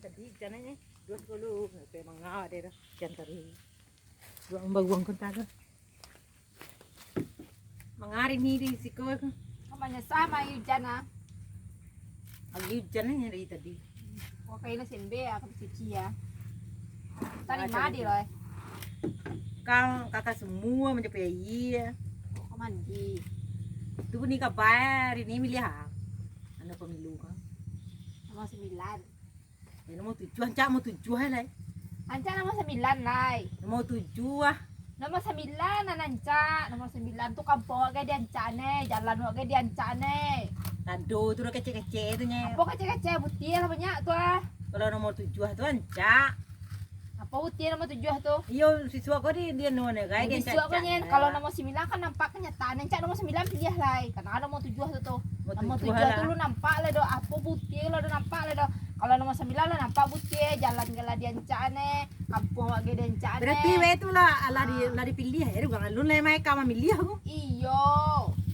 tadi jananya dua puluh memang ada dah jangan dua buang kontak mangari ni di siko Kamanya sama hujan ah. lagi jananya dari tadi Okay na sinbe ah kasi chia. Tani madi loh. kang kakak semua mencapai iya Kamandi. tu ni kabar ini milih anu pemilu kan Nomor 9. nomor 7 ancak mau 7 lah Anca nomor 9 lai. nomor 7 Nomor 9 ananca. Nomor 9 tuh kampung agak diancane, jalan agak diancane. tado tu kecil-kecil tu nya Apa kecil-kecil putih lah banyak tuh ah. kalau nomor 7 tu ancak Apa putih nomor 7 tuh? iyo siswa kau dia nuane guys dia Disuap kan kalau nomor 9 kan nampak kenyataan. Anca nomor 9 pilih lai. Karena ada nomor 7 tuh. Nomor 7 tuh lu nampak lah do. Apa putih lo nampak lah do. Kalau nomor 9 lo nampak putih, jalan gala diancane, kampung agak diancane. berarti itu lah lari pilih ya bukan lu lah mai kamu milih aku Iyo.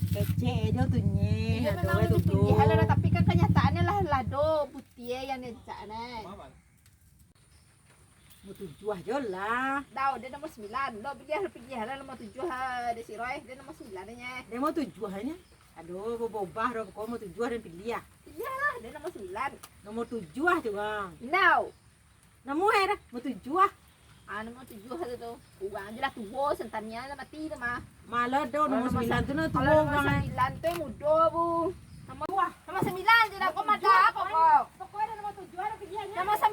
kece dia tuh nye Iya memang lebih pilihan lah, tapi kan kenyataannya lah lado putih yang diancane. mau 7 aja lah Tahu dia nomor 9. Lo pilih lah nomor 7 di si Roy, dia nomor 9 nya. dia mau 7 hanya aduh bobah roh kau mau 7 dan pilih ya Pilih lah, dia nomor 9. nomor 7 aja bang Now. namu era mau 7 Nomor 7 tuh. Uang aja lah tuwo sentannya lah mati tuh mah. malah do nomor 9 tu na tu Kalau nomor bang 9 tuh mudo bu. Nomor 9 tidak kok mata apa kok. pokoknya nomor 7 ada pilihannya Nomor 9.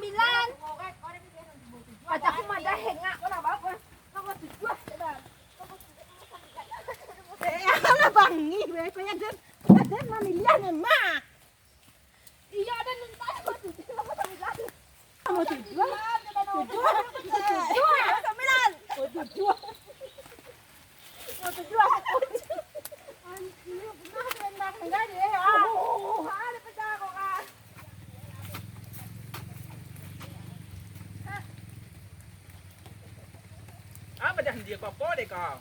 Kata aku mada hengak kok apa apa. Nomor 7 sudah. ala bangi gue kaya den mamilian mah Iya ada nuntai nomor 7 nomor 9. nomor 7 Apa dah dia apa deh kau?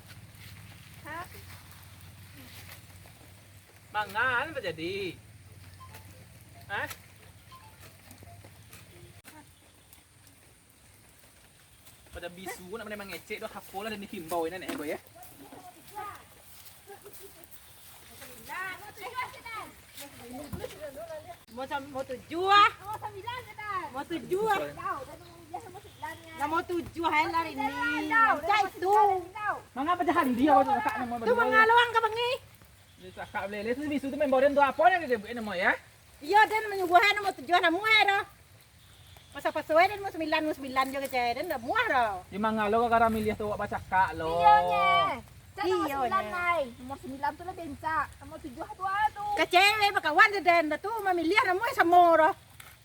Mangan apa jadi? Hah? Pada bisu nak memang ngecek doh hapola dan dihimbau ini nih ya. mau 7 Nomor 9 kita. mau 7 Tahu dan dia nomor 9-nya. nomor 7 hai lari ni Tahu tu Mangga pada dia waktu kakak nama tu mangaluang ka bangi kakak lele tu bisu tu membawa dan doa apa yang dia buat nama ya? iya den menyuguhan nomor 7 namu era masa pasuai den mau 9 juga ceh den dah muah ro Di mangga lo kakak milih tu baca kak lo. Iya nya. Iya, Nomor 9 nya. nai. Nomor 9 tuh lah benca. Nomor 7 tu tuh. kecewe bakawan den tu mamilian namu samo ro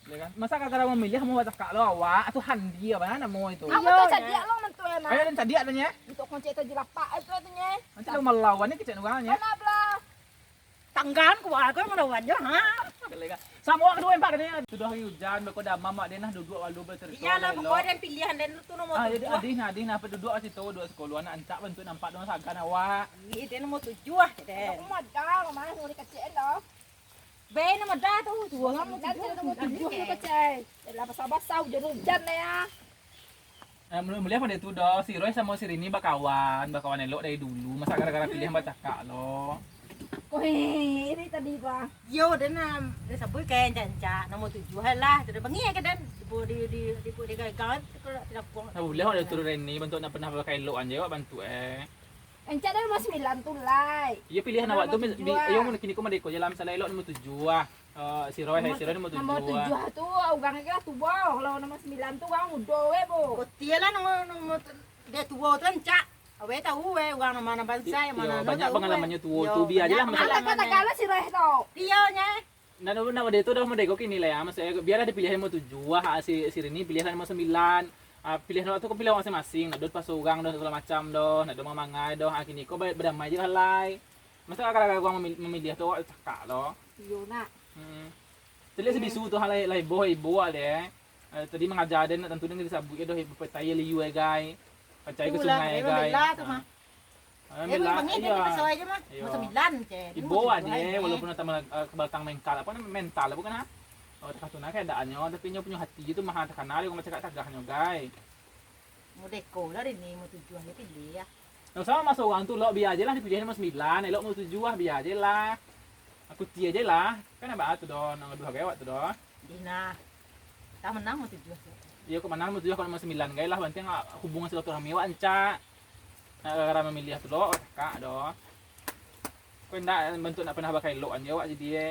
Ya kan? Masa kakak mau milih mau baca kak lo awak atau handi apa nama itu? Aku Iya, tuh nya. jadi lo mentu emang. Ayo dan tadi adanya. Untuk kunci itu jelapak itu nya. Nanti lo melawannya kecil nugannya. Kenapa lah? tanggan ku aku melawan jo ha Sama kedua empat katanya. Sudah hujan, berkoda mama dia nah duduk walau bercerita. iya lah pokoknya den pilihan den tu nomor 7 Jadi adih apa duduk kat situ duduk sekolah anak ancak bentuk nampak dong sagan awak. ni den nomor 7 den Aku mau dah, mana mau dikecil dah. be nomor dah tu dua Kamu nomor nanti 7 nomor 7 tu kecil. Lah basah-basah hujan nih ya. Melihat pada itu doh si Roy sama si Rini bakawan elok dari dulu. Masa gara-gara pilih baca kak lo. Wih, ini tadi gua. yo den den sabui kayak janca nomor 7 lah tu bangi ka den di gagal tidak puang Nah boleh ada turun Rini bentuk nak pernah pakai elok anje awak bantu Encak dah nomor 9 tu lai. Iya pilihan awak tu ayo mau kini kau mendeko jalan misalnya elok nomor 7 si Roy nomor 7. Nomor 7 tu ugang ke tu boh. Kalau nomor 9 tu ugang mudo we bo. kotia lah nomor dia tua tu janca awe tahu we uang mana bangsa mana Banyak pengalamannya tu biar aja lah Ala kata kala si Reh tu. dia nya Nah, nama dia tu dah mendeko kini lah ya. Maksudnya biar ada pilihan nomor 7 si Rini pilihan nomor 9. Pilihan waktu kau pilih masing-masing. Nak dot pas orang dah segala macam dah. Nak dot mangai dah. Kini kau berdamai je lah lai. Masa kadang-kadang kau memilih tu cakap loh. Yo nak. Jadi sebisu tu hal lai boy buat deh. Tadi mengajar dia nak tentu dia disabut dah percaya liu guys. Percaya ke sungai guys. tu mah bangi dia pasal aja mah nomor 9 ceh Ibu ada walaupun tak ke belakang mental apa namanya mental bukan ha? Oh, takatuna kayak daannya, tapi nyo punya hati itu mah terkenal yang macam tagahnya guys. Mau deko lah ini mau tujuan itu pilih ya. Nah, sama masuk orang tuh lo biar aja lah dipilihin nomor 9, lo mau 7 biar aja lah. Aku tia aja lah, kan apa tuh don, nomor 2 gawat tuh don. Dina, tak menang mau tujuan. Iya, kok mana nomor 7 kalau nomor 9 guys lah, penting hubungan silaturahmi wa anca. Karena memilih tuh lo, kak do. Kau ndak bentuk nak pernah pakai lo anja wa jadi dia.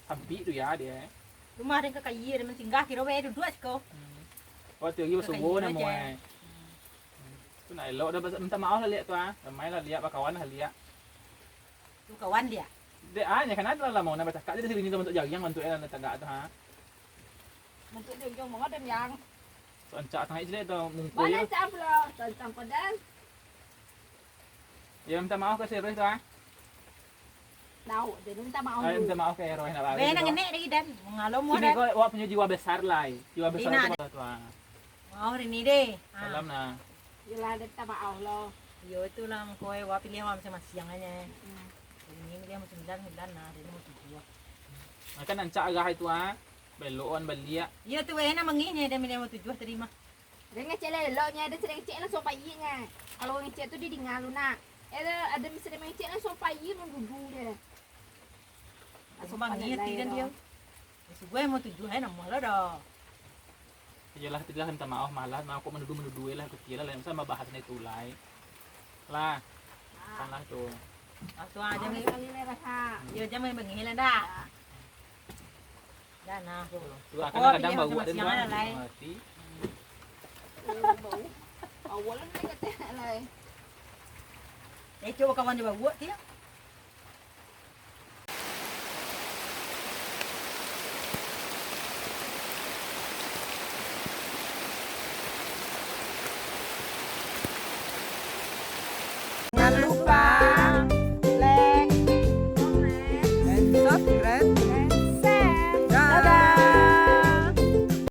Sampai tuh ya dia. Rumah ada kekayaan, dia tinggal kira dua dua sih kau. Waktu lagi subuh na mo eh. Tu na elo dah minta maaf lah lihat tu ah. Ramai lah lihat kawan lah lihat. Tu kawan dia. Dia nya kan ada lah mau na bercakap dia sini bentuk jaring bentuk elan tangga tu ha. Bentuk dia jong mau ada yang. So ancak tangga je tu mungkul. Mana cap lo, tentang pedas. Ya minta maaf ke Roy tu ah. Tahu, dia minta maaf Ay, dulu. minta maaf ke Roy na ba. Benang ini lagi dan mengalom mau Sini dan. kau awak punya jiwa besar lah. Jiwa besar tu ah. Mau ini deh. Salam na. Yelah, dia minta maaf lo. Yo itu lah kau wah pilih macam masih yang aja. Ini dia macam 9 nah, dia mau tujuan. Kan ancak agak itu ah. Beloan belia. Yo tu enak menginya dia mau tujuan terima. Dia ngecek lo nya, dia sering ngecek langsung pagi nya. Kalau ngecek tu dia dengar lu nak. Ada misalnya ngecek langsung pagi nunggu dia. Aku menginya tidak dia. Gue mau tujuan nama lah dah. Iyalah tidak minta maaf malah mau aku menuduh lah kecil lah sama bahasnya itu lah salah tuh Aku aja Jangan nih. kali rasa. Yo jangan menginya lah dah. Dah nah. tuh akan kadang bau dan siang bang lah. mati Awalan dia kata lah. Eh coba kawan dia buat dia.